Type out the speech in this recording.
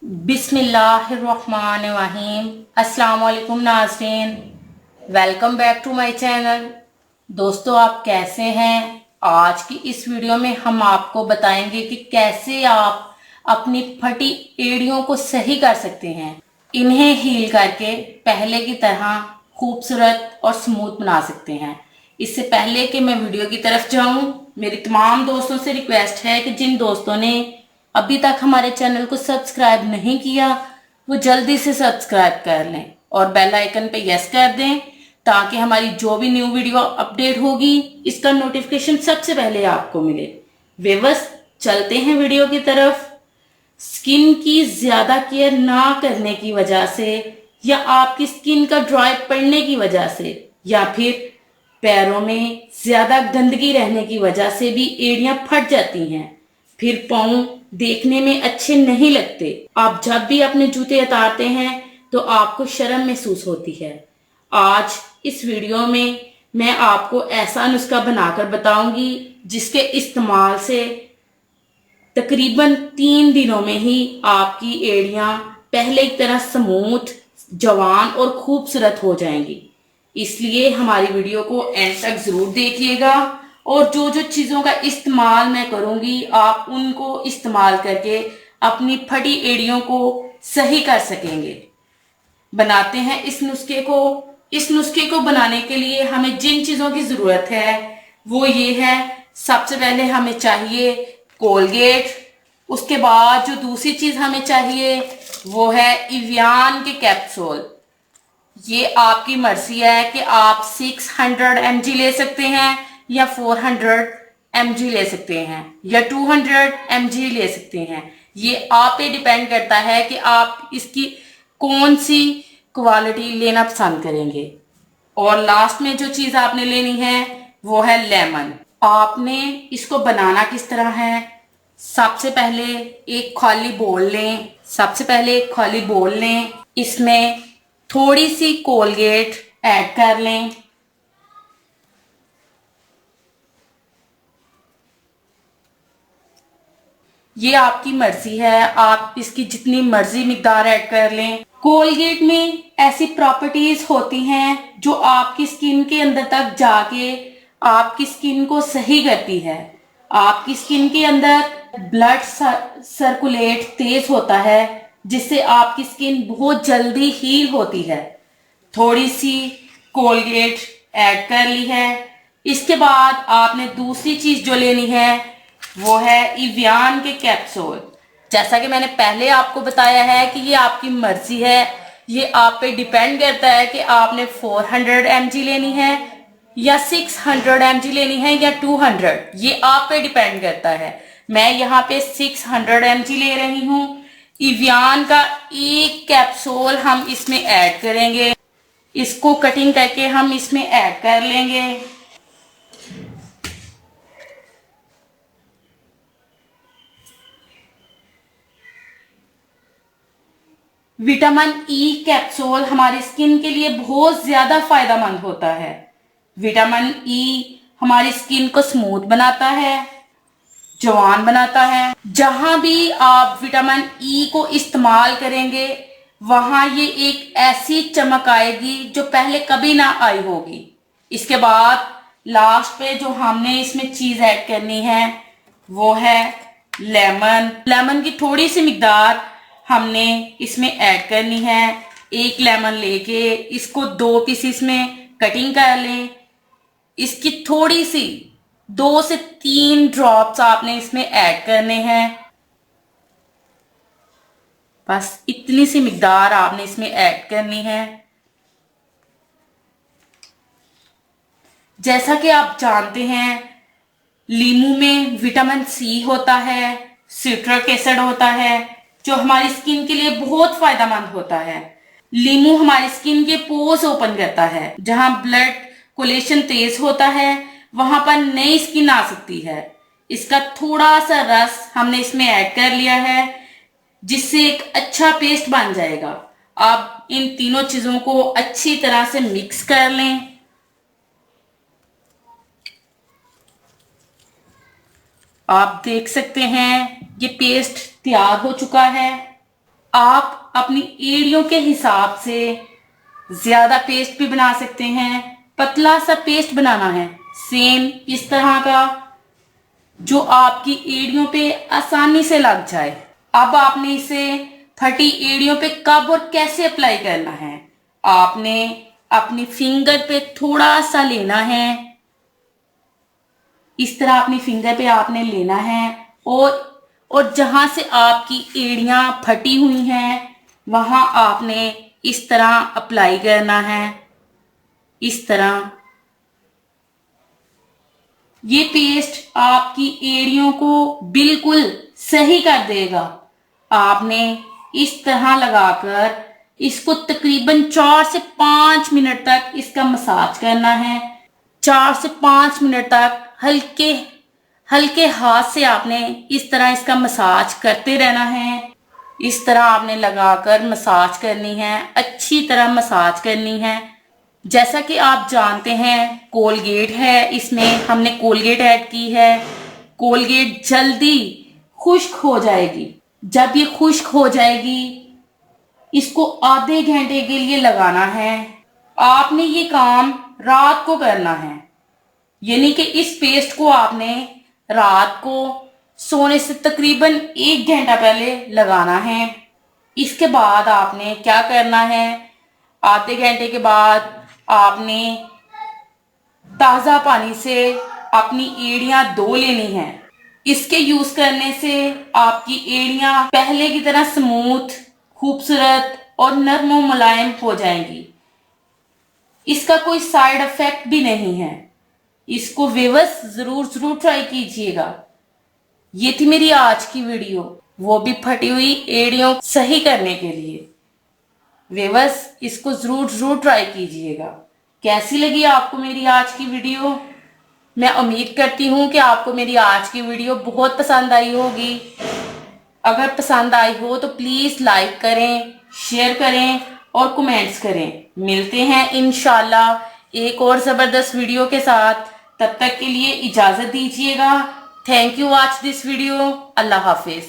बिस्मिल्लाहिर्रहमानिर्रहीम। अस्सलाम वालेकुम नाज़रीन, welcome back to my channel. दोस्तों, आप कैसे हैं? आज की इस वीडियो में हम आपको बताएंगे कि कैसे आप अपनी फटी एड़ियों को सही कर सकते हैं, इन्हें हील करके पहले की तरह खूबसूरत और स्मूथ बना सकते हैं। इससे पहले कि मैं वीडियो की तरफ जाऊं, मेरी तमाम दोस्तों से रिक्वेस्ट है कि जिन दोस्तों ने अभी तक हमारे चैनल को सब्सक्राइब नहीं किया वो जल्दी से सब्सक्राइब कर लें और बेल आइकन पे यस कर दें, ताकि हमारी जो भी न्यू वीडियो अपडेट होगी इसका नोटिफिकेशन सबसे पहले आपको मिले। व्यूअर्स, चलते हैं वीडियो की तरफ। स्किन की ज्यादा केयर ना करने की वजह से, या आपकी स्किन का ड्राई पड़ने की वजह से, या फिर पैरों में ज्यादा गंदगी रहने की वजह से भी एड़ियां फट जाती हैं। फिर पाँव देखने में अच्छे नहीं लगते। आप जब भी अपने जूते उतारते हैं तो आपको शर्म महसूस होती है। आज इस वीडियो में मैं आपको ऐसा नुस्खा बनाकर बताऊंगी जिसके इस्तेमाल से तकरीबन 3 दिनों में ही आपकी एड़ियां पहले की तरह स्मूथ, जवान और खूबसूरत हो जाएंगी। इसलिए हमारी वीडियो को एंड तक जरूर देखिएगा और जो जो चीजों का इस्तेमाल मैं करूंगी आप उनको इस्तेमाल करके अपनी फटी एड़ियों को सही कर सकेंगे। बनाते हैं इस नुस्खे को। इस नुस्खे को बनाने के लिए हमें जिन चीजों की जरूरत है वो ये है। सबसे पहले हमें चाहिए कोलगेट। उसके बाद जो दूसरी चीज हमें चाहिए वो है इवियान के कैप्सूल। ये आपकी मर्जी है कि आप 600 mg ले सकते हैं या 400 mg ले सकते हैं या 200 mg ले सकते हैं। ये आप पे डिपेंड करता है कि आप इसकी कौन सी क्वालिटी लेना पसंद करेंगे। और लास्ट में जो चीज आपने लेनी है वो है लेमन। आपने इसको बनाना किस तरह है, सबसे पहले एक खाली बोल लें। इसमें थोड़ी सी कोलगेट ऐड कर लें। ये आपकी मर्जी है, आप इसकी जितनी मर्जी मिकदार ऐड कर लें। कोलगेट में ऐसी प्रॉपर्टीज होती हैं जो आपकी स्किन के अंदर तक जाके आपकी स्किन को सही करती है। आपकी स्किन के अंदर ब्लड सर्कुलेट तेज होता है, जिससे आपकी स्किन बहुत जल्दी हील होती है। थोड़ी सी कोलगेट ऐड कर ली है। इसके बाद आपने दूसरी चीज जो लेनी है वो है इवियान के कैप्सूल। जैसा कि मैंने पहले आपको बताया है कि ये आपकी मर्जी है, ये आप पे डिपेंड करता है कि आपने 400 mg लेनी है या 600 mg लेनी है या 200। ये आप पे डिपेंड करता है। मैं यहाँ पे 600 mg ले रही हूँ। इवियान का एक कैप्सूल हम इसमें ऐड करेंगे। इसको कटिंग करके हम इसमें ऐड कर लेंगे। विटामिन ई कैप्सूल हमारी स्किन के लिए बहुत ज्यादा फायदेमंद होता है। विटामिन ई हमारी स्किन को स्मूथ बनाता है, जवान बनाता है। जहां भी आप विटामिन ई को इस्तेमाल करेंगे वहां ये एक ऐसी चमक आएगी जो पहले कभी ना आई होगी। इसके बाद लास्ट पे जो हमने इसमें चीज ऐड करनी है वो है लेमन। लेमन की थोड़ी सी मिकदार हमने इसमें ऐड करनी है। एक लेमन लेके इसको 2 पीसेस में कटिंग कर लें। इसकी थोड़ी सी 2 से 3 ड्रॉप्स आपने इसमें ऐड करने हैं। बस इतनी सी मिकदार आपने इसमें ऐड करनी है। जैसा कि आप जानते हैं लीमू में विटामिन सी होता है, सिट्रिक एसिड होता है, जो हमारी स्किन के लिए बहुत फायदेमंद होता है। लीमू हमारी स्किन के पोर्स ओपन करता है। जहां ब्लड कोलेशन तेज होता है वहां पर नई स्किन आ सकती है। इसका थोड़ा सा रस हमने इसमें ऐड कर लिया है, जिससे एक अच्छा पेस्ट बन जाएगा। अब इन तीनों चीजों को अच्छी तरह से मिक्स कर लें। आप देख सकते हैं ये पेस्ट तैयार हो चुका है। आप अपनी एड़ियों के हिसाब से ज्यादा पेस्ट भी बना सकते हैं, पतला सा पेस्ट बनाना है सेम इस तरह का जो आपकी एड़ियों पे आसानी से लग जाए। अब आपने इसे फटी एड़ियों पे कब और कैसे अप्लाई करना है, आपने अपनी फिंगर पे थोड़ा सा लेना है, इस तरह अपनी फिंगर पे आपने लेना है और जहां से आपकी एड़ियां फटी हुई हैं वहां आपने इस तरह अप्लाई करना है। इस तरह ये पेस्ट आपकी एड़ियों को बिल्कुल सही कर देगा। आपने इस तरह लगाकर इसको तकरीबन 4 से 5 मिनट तक इसका मसाज करना है। 4 से 5 मिनट तक हल्के हल्के हाथ से आपने इस तरह इसका मसाज करते रहना है। इस तरह आपने लगाकर मसाज करनी है, अच्छी तरह मसाज करनी है। जैसा कि आप जानते हैं कोलगेट है, इसमें हमने कोलगेट ऐड की है। कोलगेट जल्दी खुश्क हो जाएगी। जब ये खुश्क हो जाएगी इसको आधे घंटे के लिए लगाना है। आपने ये काम रात को करना है, यानी कि इस पेस्ट को आपने रात को सोने से तकरीबन 1 घंटा पहले लगाना है। इसके बाद आपने क्या करना है, आधे घंटे के बाद आपने ताज़ा पानी से अपनी एड़ियां धो लेनी है। इसके यूज करने से आपकी एड़ियां पहले की तरह स्मूथ, खूबसूरत और नर्म और मुलायम हो जाएंगी। इसका कोई साइड इफेक्ट भी नहीं है। इसको व्यूअर्स जरूर ट्राई कीजिएगा। ये थी मेरी आज की वीडियो, वो भी फटी हुई एड़ियों सही करने के लिए। व्यूअर्स इसको जरूर ट्राई कीजिएगा। कैसी लगी आपको मेरी आज की वीडियो? मैं उम्मीद करती हूँ कि आपको मेरी आज की वीडियो बहुत पसंद आई होगी। अगर पसंद आई हो तो प्लीज लाइक करें, शेयर करें और कमेंट्स करें। मिलते हैं इंशाल्लाह एक और जबरदस्त वीडियो के साथ। तब तक के लिए इजाजत दीजिएगा। Thank you watch this video. Allah Hafiz.